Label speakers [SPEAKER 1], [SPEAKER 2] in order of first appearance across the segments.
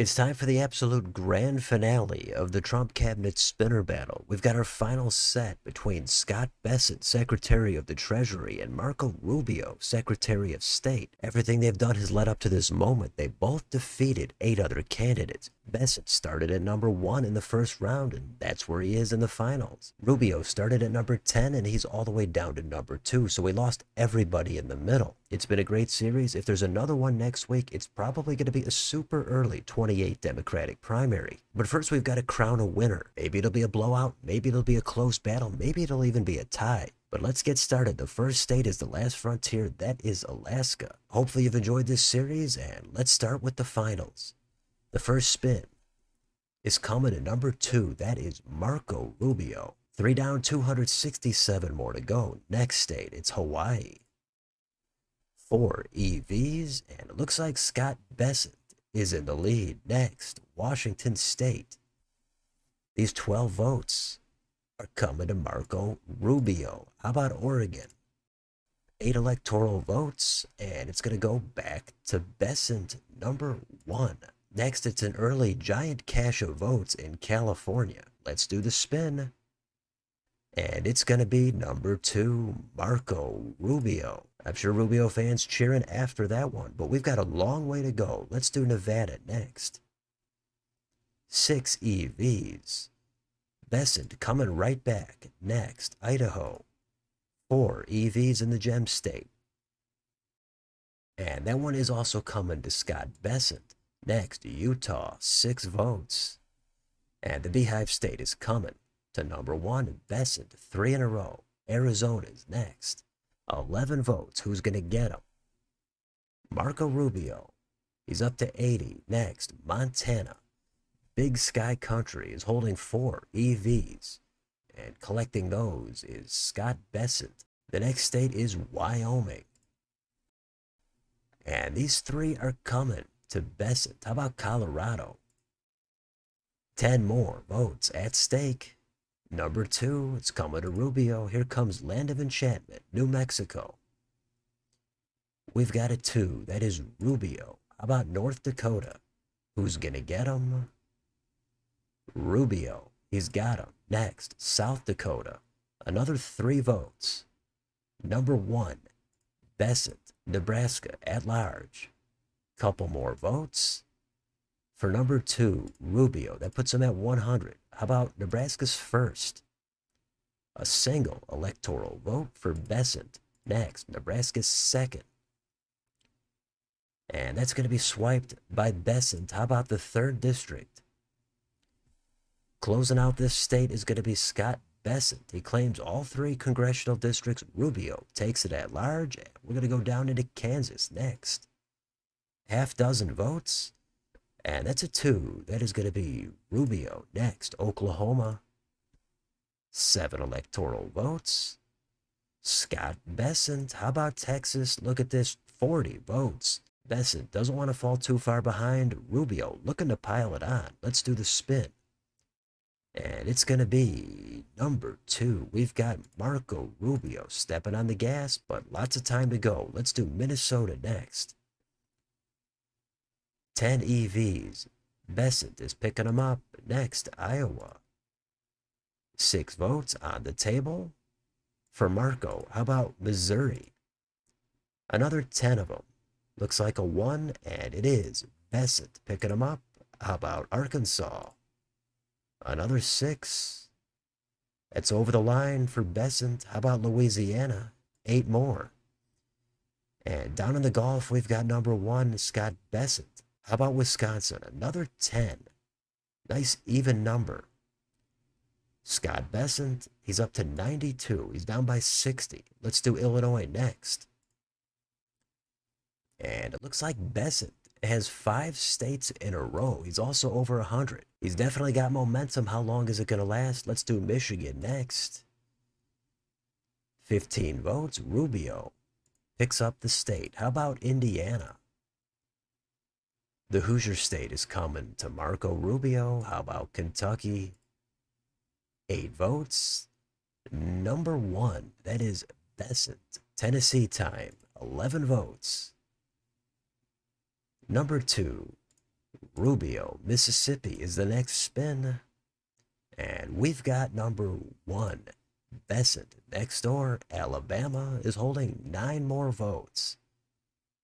[SPEAKER 1] It's time for the absolute grand finale of the Trump cabinet spinner battle. We've got our final set between Scott Bessent, Secretary of the Treasury, and Marco Rubio, Secretary of State. Everything they've done has led up to this moment. They both defeated 8 other candidates. Bessent started at number 1 in the first round, and that's where he is in the finals. Rubio started at number 10, and he's all the way down to number 2, so we lost everybody in the middle. It's been a great series. If there's another one next week, it's probably going to be a super early 28 Democratic primary. But first, we've got to crown a winner. Maybe it'll be a blowout. Maybe it'll be a close battle. Maybe it'll even be a tie. But let's get started. The first state is the last frontier. That is Alaska. Hopefully you've enjoyed this series, and let's start with the finals. The first spin is coming at number 2. That is Marco Rubio. 3 down, 267 more to go. Next state, it's Hawaii. 4 EVs, and it looks like Scott Bessent is in the lead. Next, Washington State. These 12 votes are coming to Marco Rubio. How about Oregon? 8 electoral votes, and it's going to go back to Bessent, number 1. Next, it's an early giant cache of votes in California. Let's do the spin. And it's going to be number 2, Marco Rubio. I'm sure Rubio fans cheering after that one, but we've got a long way to go. Let's do Nevada next. 6 EVs. Bessent coming right back. Next, Idaho. 4 EVs in the Gem State. And that one is also coming to Scott Bessent. Next, Utah, 6 votes. And the Beehive State is coming to number 1, Bessent, 3 in a row. Arizona's next. 11 votes. Who's going to get them? Marco Rubio. He's up to 80. Next, Montana. Big Sky Country is holding 4 EVs. And collecting those is Scott Bessent. The next state is Wyoming. And these 3 are coming to Bessent. How about Colorado? 10 more votes at stake. Number 2, it's coming to Rubio. Here comes Land of Enchantment, New Mexico. We've got a 2. That is Rubio. How about North Dakota? Who's going to get him? Rubio. He's got him. Next, South Dakota. Another 3 votes. Number 1, Bessent, Nebraska, at large. Couple more votes. For number 2, Rubio, that puts him at 100. How about Nebraska's first? A single electoral vote for Bessent. Next, Nebraska's second. And that's going to be swiped by Bessent. How about the 3rd district? Closing out this state is going to be Scott Bessent. He claims all 3 congressional districts. Rubio takes it at large. We're going to go down into Kansas next. Half dozen votes. And that's a 2. That is going to be Rubio. Next, Oklahoma. 7 electoral votes. Scott Bessent. How about Texas? Look at this, 40 votes. Bessent doesn't want to fall too far behind. Rubio looking to pile it on. Let's do the spin. And it's going to be number 2. We've got Marco Rubio stepping on the gas, but lots of time to go. Let's do Minnesota next. 10 EVs. Bessent is picking them up. Next, Iowa. 6 votes on the table for Marco. How about Missouri? Another 10 of them. Looks like a 1, and it is Bessent picking them up. How about Arkansas? Another 6. That's over the line for Bessent. How about Louisiana? 8 more. And down in the Gulf, we've got number 1, Scott Bessent. How about Wisconsin? Another 10. Nice even number. Scott Bessent, he's up to 92. He's down by 60. Let's do Illinois next. And it looks like Bessent has 5 states in a row. He's also over 100. He's definitely got momentum. How long is it going to last? Let's do Michigan next. 15 votes. Rubio picks up the state. How about Indiana? The Hoosier State is coming to Marco Rubio. How about Kentucky? 8 votes. Number 1, that is Bessent. Tennessee time, 11 votes. Number 2, Rubio, Mississippi is the next spin. And we've got number 1, Bessent. Next door, Alabama is holding 9 more votes.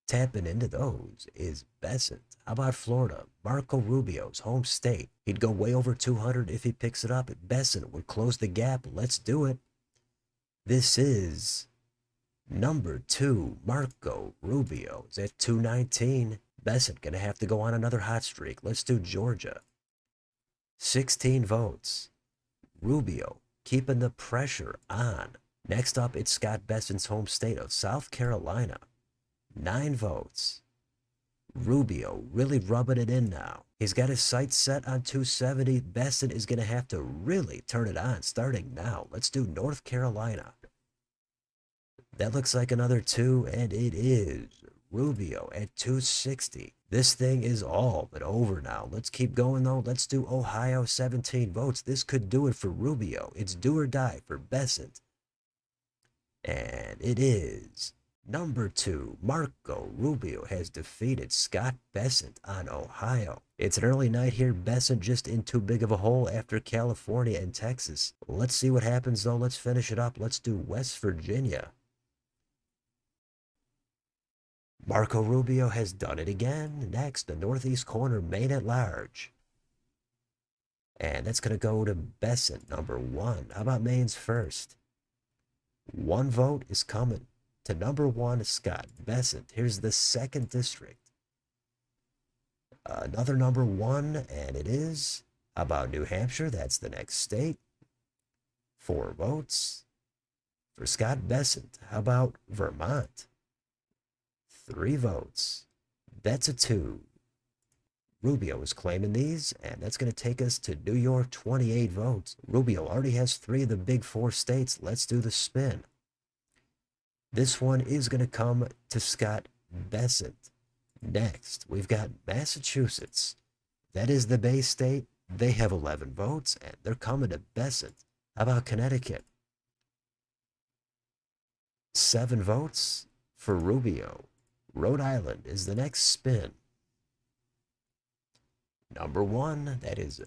[SPEAKER 1] Tapping into those is Bessent. How about Florida? Marco Rubio's home state. He'd go way over 200 if he picks it up. Bessent would close the gap. Let's do it. This is number 2, Marco Rubio's at 219. Bessent gonna have to go on another hot streak. Let's do Georgia. 16 votes. Rubio keeping the pressure on. Next up, it's Scott Bessent's home state of South Carolina. 9 votes. Rubio really rubbing it in now. He's got his sights set on 270. Bessent is going to have to really turn it on starting now. Let's do North Carolina. That looks like another 2, and it is Rubio at 260. This thing is all but over now. Let's keep going though. Let's do Ohio, 17 votes. This could do it for Rubio. It's do or die for Bessent. And it is number 2, Marco Rubio has defeated Scott Bessent on Ohio. It's an early night here. Bessent just in too big of a hole after California and Texas. Let's see what happens though. Let's finish it up. Let's do West Virginia. Marco Rubio has done it again. Next, the Northeast corner, Maine at large. And that's going to go to Bessent, number 1. How about Maine's first? 1 vote is coming to number 1, Scott Bessent. Here's the 2nd district. Another number 1, and it is, how about New Hampshire? That's the next state. 4 votes for Scott Bessent. How about Vermont? 3 votes. That's a 2. Rubio is claiming these, and that's going to take us to New York, 28 votes. Rubio already has 3 of the big 4 states. Let's do the spin. This one is going to come to Scott Bessent. Next, we've got Massachusetts. That is the Bay State. They have 11 votes, and they're coming to Bessent. How about Connecticut? 7 votes for Rubio. Rhode Island is the next spin. Number 1, that is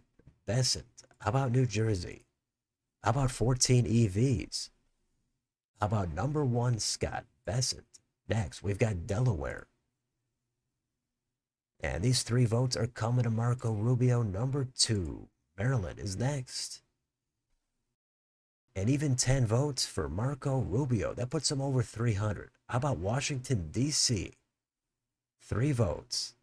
[SPEAKER 1] Bessent. How about New Jersey? How about 14 EVs? How about number 1, Scott Bessent? Next, we've got Delaware. And these 3 votes are coming to Marco Rubio. Number 2, Maryland is next. And even 10 votes for Marco Rubio. That puts him over 300. How about Washington, D.C.? 3 votes.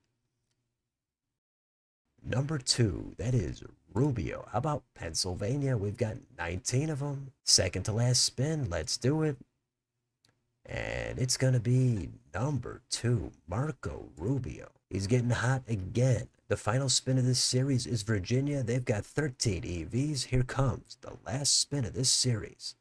[SPEAKER 1] Number 2, that is Rubio. How about Pennsylvania? We've got 19 of them. Second to last spin. Let's do it. And it's going to be number 2, Marco Rubio. He's getting hot again. The final spin of this series is Virginia. They've got 13 EVs. Here comes the last spin of this series.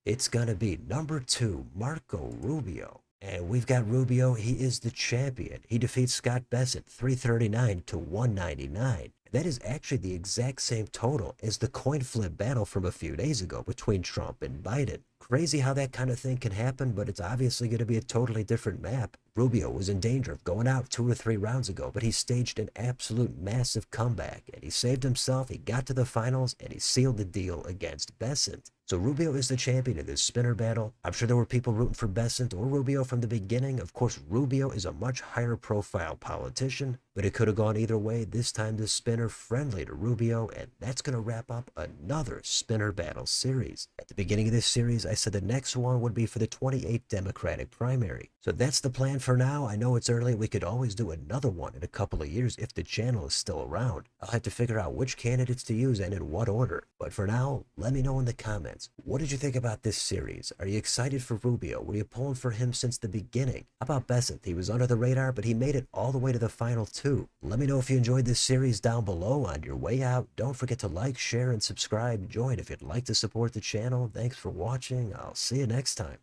[SPEAKER 1] It's going to be number 2, Marco Rubio. And we've got Rubio. He is the champion. He defeats Scott Bessent 339 to 199. That is actually the exact same total as the coin flip battle from a few days ago between Trump and Biden. Crazy how that kind of thing can happen, but it's obviously going to be a totally different map. Rubio was in danger of going out 2 or 3 rounds ago, but he staged an absolute massive comeback, and he saved himself. He got to the finals, and he sealed the deal against Bessent. So Rubio is the champion of this spinner battle. I'm sure there were people rooting for Bessent or Rubio from the beginning. Of course, Rubio is a much higher profile politician, but it could have gone either way. This time the spinner friendly to Rubio, and that's going to wrap up another spinner battle series. At the beginning of this series, I said the next one would be for the 28th Democratic primary. So that's the plan for now. I know it's early. We could always do another one in a couple of years if the channel is still around. I'll have to figure out which candidates to use and in what order. But for now, let me know in the comments. What did you think about this series? Are you excited for Rubio? Were you pulling for him since the beginning? How about Bessent? He was under the radar, but he made it all the way to the final 2. Let me know if you enjoyed this series down below on your way out. Don't forget to like, share, and subscribe. Join if you'd like to support the channel. Thanks for watching. I'll see you next time.